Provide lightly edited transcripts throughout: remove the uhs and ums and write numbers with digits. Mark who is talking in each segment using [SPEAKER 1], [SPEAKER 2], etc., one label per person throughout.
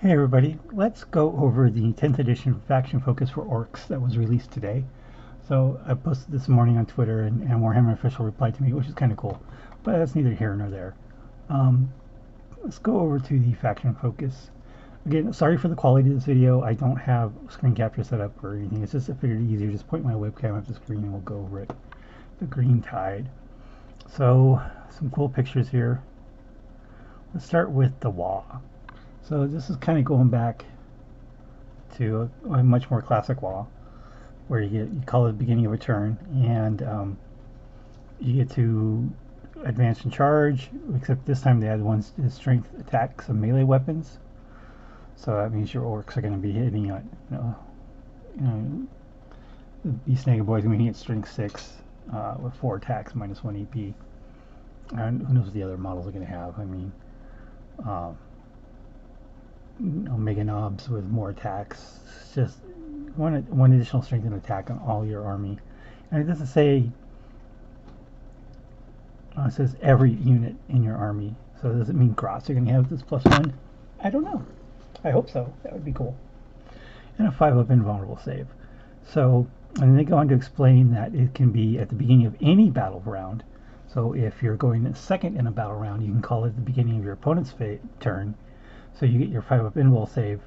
[SPEAKER 1] Hey everybody, let's go over the 10th edition faction focus for Orks that was released today. So I posted this morning on Twitter and Warhammer Official replied to me, which is kind of cool, but that's neither here nor there. Let's go over to the faction focus. Again, sorry for the quality of this video. I don't have screen capture set up or anything. It's just I figured it easier to just point my webcam at the screen and we'll go over it. The Green Tide. So some cool pictures here. Let's start with the Wa. So this is kind of going back to a much more classic wall, where you call it the beginning of a turn, and you get to advance and charge. Except this time they add one strength attack, some melee weapons. So that means your orcs are going to be hitting at the Beast Snagger Boys are going to hit strength 6 with 4 attacks, minus 1 EP. And who knows what the other models are going to have? I mean. Mega knobs with more attacks. It's just one additional strength and attack on all your army. And it doesn't say, it says every unit in your army. So does it mean Grots are going to have this +1? I don't know. I hope so. That would be cool. And a 5-up invulnerable save. So, and they go on to explain that it can be at the beginning of any battle round. So if you're going second in a battle round, you can call it the beginning of your opponent's turn. So you get your 5-up invul save,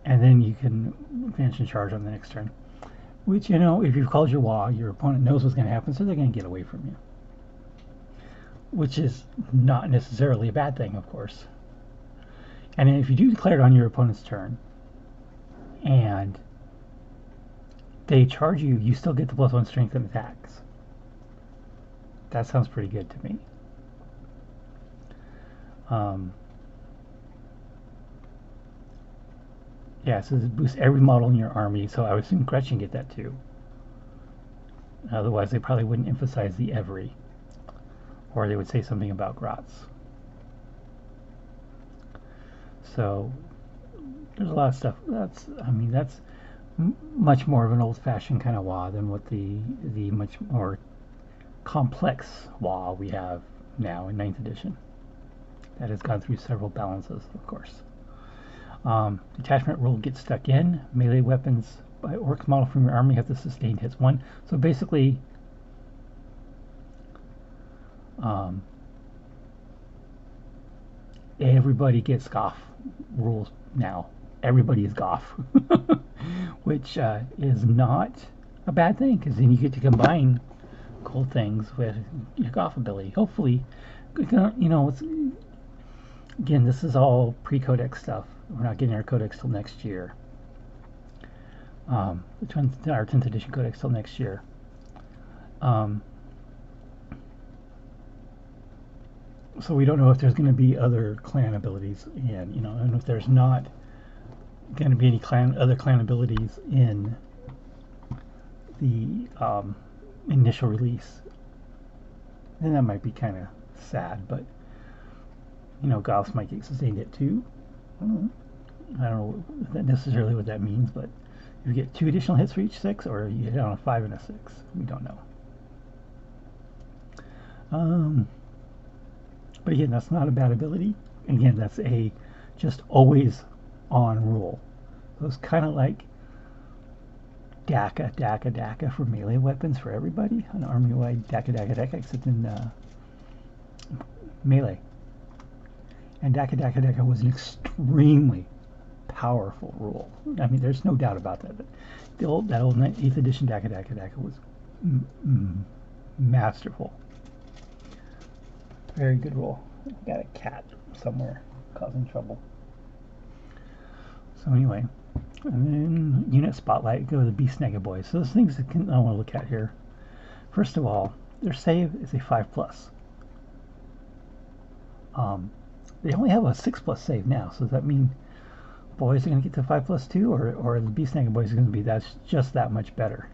[SPEAKER 1] and then you can advance and charge on the next turn. Which, if you've called your Wa, your opponent knows what's going to happen, so they're going to get away from you. Which is not necessarily a bad thing, of course. And if you do declare it on your opponent's turn, and they charge you, you still get the +1 strength and attacks. That sounds pretty good to me. Yeah, so it boosts every model in your army, so I would assume Gretchen get that too. Otherwise, they probably wouldn't emphasize the every. Or they would say something about Grots. So, there's a lot of stuff. That's much more of an old-fashioned kind of Wa than what the much more complex Wa we have now in 9th edition. That has gone through several balances, of course. Detachment rule gets stuck in. Melee weapons by Orcs model from your army have to sustain hits 1. So basically, everybody gets Goff rules now. Everybody is Goff, which is not a bad thing, because then you get to combine cool things with your Goff ability. Hopefully, again, this is all pre-codex stuff. We're not getting our codex till next year. Our 10th edition codex till next year. So we don't know if there's going to be other clan abilities, and if there's not going to be any other clan abilities in the initial release, then that might be kind of sad, but Goths might get sustained hit too. I don't know necessarily what that means, but you get 2 additional hits for each 6, or you hit on a 5 and a 6. We don't know. But again, that's not a bad ability. Again, that's a just always on rule. So it's kind of like DACA for melee weapons for everybody. An army-wide DACA, except in melee. And DACA was an extremely powerful rule. I mean, there's no doubt about that. But that old 8th edition DACA was masterful. Very good rule. Got a cat somewhere causing trouble. So anyway, and then unit spotlight, go to the Beast Snagger Boys. So there's things that I want to look at here. First of all, their save is a 5+. They only have a 6+ save now, so does that mean boys are going to get to 5+ too, or the Beast Snagger Boys are going to be just that much better?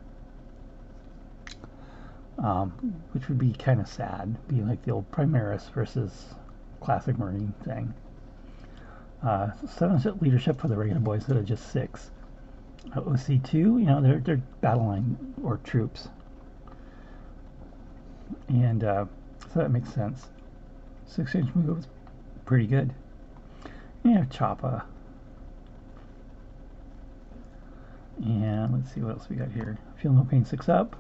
[SPEAKER 1] Which would be kind of sad, being like the old Primaris versus Classic Marine thing. 7 leadership for the regular boys that are just 6. OC2, they're battle line or troops, and so that makes sense. 6-inch move is pretty good. Yeah, Choppa. And let's see what else we got here. Feel No Pain 6 up.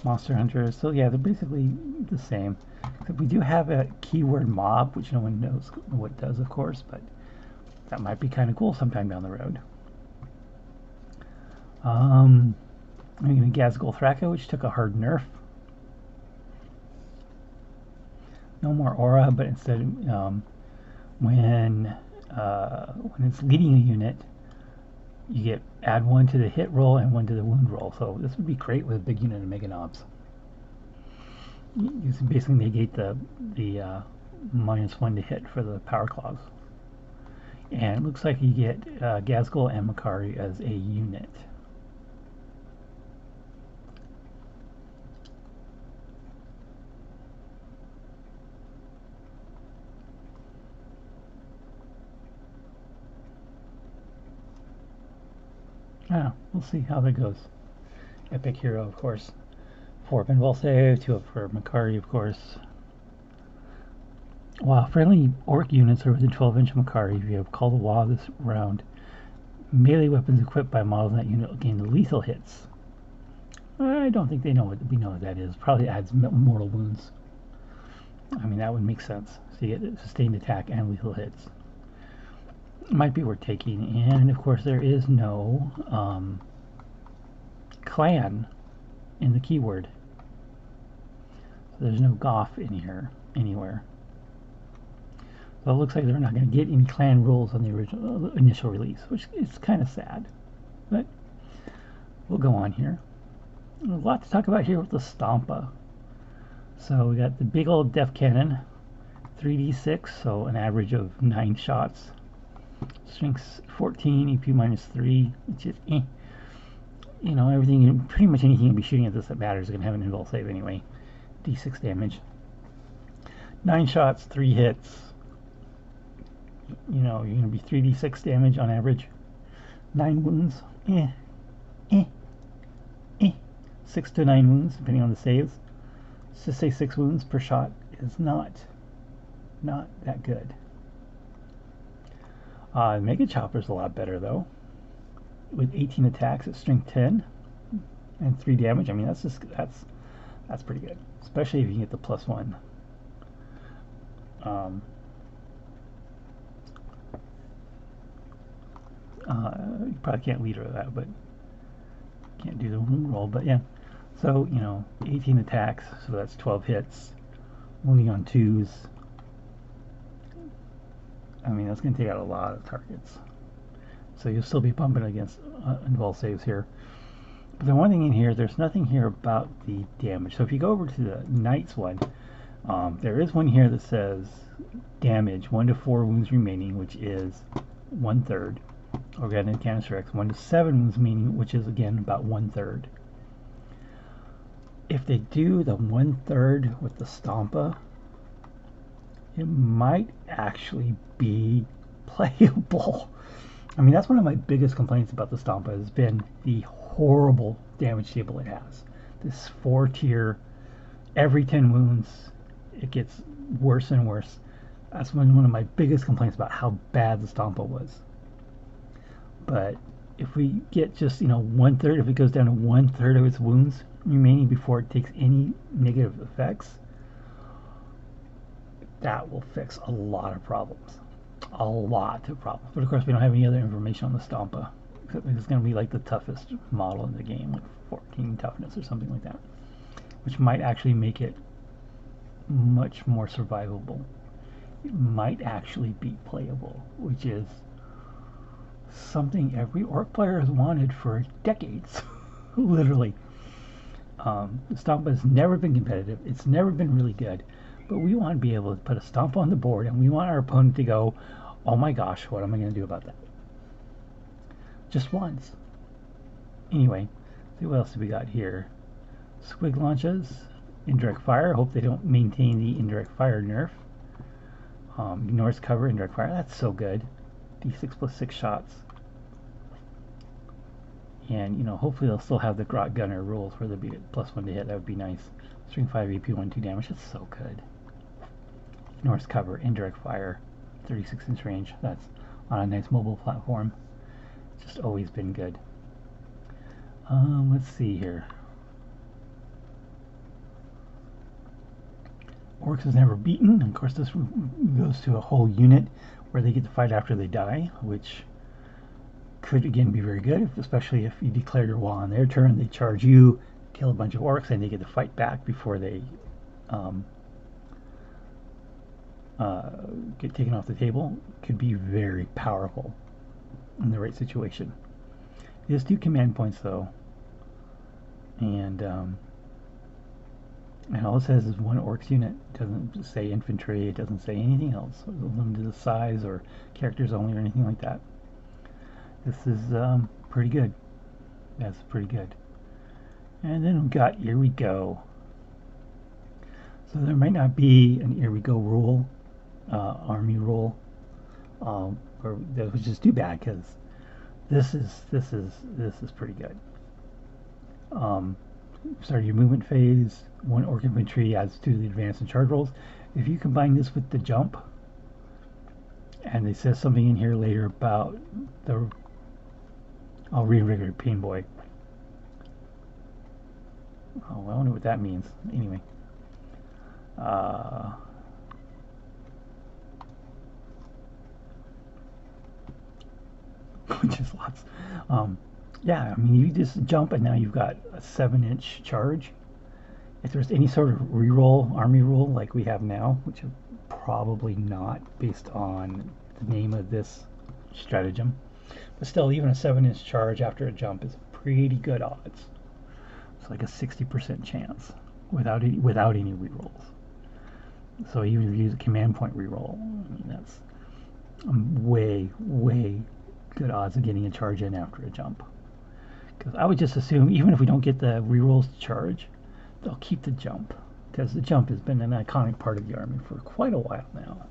[SPEAKER 1] Monster Hunters. So yeah, they're basically the same. Except we do have a keyword mob, which no one knows what it does, of course, but that might be kind of cool sometime down the road. I'm going to Gazgul Thraka, which took a hard nerf. No more aura, but instead, when it's leading a unit, you get add 1 to the hit roll and 1 to the wound roll. So this would be great with a big unit of Mega Knobs. You basically negate the -1 to hit for the power claws. And it looks like you get Gazgul and Makari as a unit. We'll see how that goes. Epic hero, of course. 4 pinball save, 2 up for Makari, of course. Wow, friendly orc units are within 12-inch of Makari. If you have Call the Wall this round, melee weapons equipped by models in that unit will gain the lethal hits. I don't think we know what that is. Probably adds mortal wounds. I mean, that would make sense. So you get sustained attack and lethal hits. Might be worth taking. And of course, there is no clan in the keyword. So there's no Goth in here anywhere. So it looks like they're not going to get any clan rules on the initial release, which is kind of sad. But we'll go on here. There's a lot to talk about here with the Stompa. So we got the big old Def Cannon, 3d6, so an average of 9 shots. Strength 14, EP -3, which is You know, everything, pretty much anything you'll be shooting at this that matters is going to have an invul save anyway. D6 damage. 9 shots, 3 hits. You know, you're going to be 3d6 damage on average. 9 wounds. 6 to 9 wounds, depending on the saves. Let's just say 6 wounds per shot is not that good. Mega Chopper's a lot better though, with 18 attacks at strength 10 and 3 damage. I mean, that's pretty good, especially if you can get the +1. You probably can't lead her that, but can't do the wound roll. But yeah, so you know, 18 attacks, so that's 12 hits, wounding on 2s. I mean, that's going to take out a lot of targets. So you'll still be bumping against invul saves here. But the one thing in here, there's nothing here about the damage. So if you go over to the Knights one, there is one here that says damage 1 to 4 wounds remaining, which is 1/3. Organic Canister X 1 to 7 wounds remaining, which is again about 1/3. If they do the 1/3 with the Stompa, it might actually be playable. I mean, that's one of my biggest complaints about the Stompa has been the horrible damage table it has. This 4-tier, every 10 wounds, it gets worse and worse. That's one of my biggest complaints about how bad the Stompa was. But if we get just, you know, 1/3, if it goes down to 1/3 of its wounds remaining before it takes any negative effects, that will fix a lot of problems. A lot of problems. But of course, we don't have any other information on the Stompa. It's going to be like the toughest model in the game, like 14 toughness or something like that, which might actually make it much more survivable. It might actually be playable, which is something every Orc player has wanted for decades. Literally. The Stompa has never been competitive. It's never been really good. But we want to be able to put a Stompa on the board, and we want our opponent to go, oh my gosh, what am I going to do about that? Just once. Anyway, see what else we got here. Squig launches, indirect fire. Hope they don't maintain the indirect fire nerf. Ignores cover, indirect fire. That's so good. D6 plus 6 shots. And, you know, hopefully they'll still have the Grot Gunner rules where there'll be +1 to hit. That would be nice. String 5 AP 1/2 damage. That's so good. Ignores cover, indirect fire, 36-inch range. That's on a nice mobile platform. Just always been good. Let's see here. Orks is never beaten. Of course, this goes to a whole unit where they get to fight after they die, which could again be very good, especially if you declare your war on their turn. They charge you, kill a bunch of orcs, and they get to fight back before they get taken off the table. Could be very powerful in the right situation. It has 2 command points though, and all it says is 1 orcs unit. It doesn't say infantry. It doesn't say anything else. It doesn't limited to size or characters only or anything like that. This is pretty good. That's pretty good. And then we've got here we go. So there might not be an here we go rule, army rule, or that was just too bad because this is pretty good. Start your movement phase. 1 orc infantry adds 2 to the advance and charge rolls. If you combine this with the jump, and it says something in here later about the reinvigorated pain boy. Oh, I wonder what that means. Anyway, which is lots. Yeah, I mean, you just jump and now you've got a 7-inch charge. If there's any sort of reroll, army rule like we have now, which is probably not based on the name of this stratagem, but still, even a 7-inch charge after a jump is pretty good odds. It's like a 60% chance without any rerolls. So even if you use a command point reroll, I mean, that's way good odds of getting a charge in after a jump. Because I would just assume, even if we don't get the rerolls to charge, they'll keep the jump, because the jump has been an iconic part of the army for quite a while now.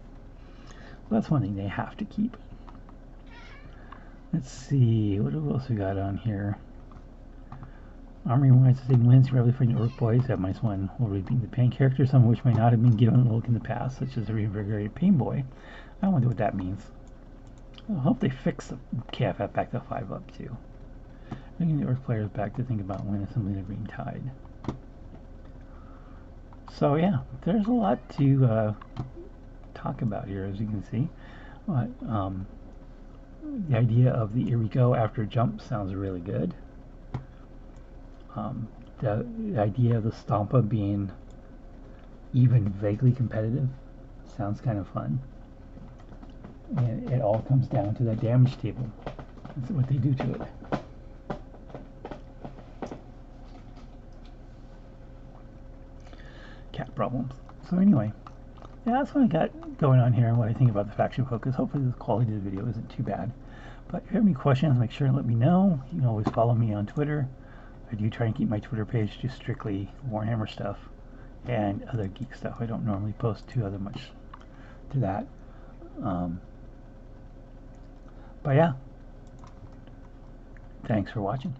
[SPEAKER 1] So that's one thing they have to keep. Let's see, what else we got on here? Army wise, the wins rarely for the orc boys have -1 will repeat the pain characters, some of which may not have been given a look in the past, such as the reinvigorated pain boy. I wonder what that means. I hope they fix the KFF back to 5+ too. Bringing the orc players back to think about when assembling the Green Tide. So yeah, there's a lot to talk about here, as you can see. But, the idea of the here we go after a jump sounds really good. The idea of the Stompa being even vaguely competitive sounds kind of fun. And it all comes down to that damage table. That's what they do to it. Cat problems. So anyway, yeah, that's what I got going on here and what I think about the faction focus. Hopefully the quality of the video isn't too bad. But if you have any questions, make sure and let me know. You can always follow me on Twitter. I do try and keep my Twitter page just strictly Warhammer stuff and other geek stuff. I don't normally post too other much to that. But yeah, thanks for watching.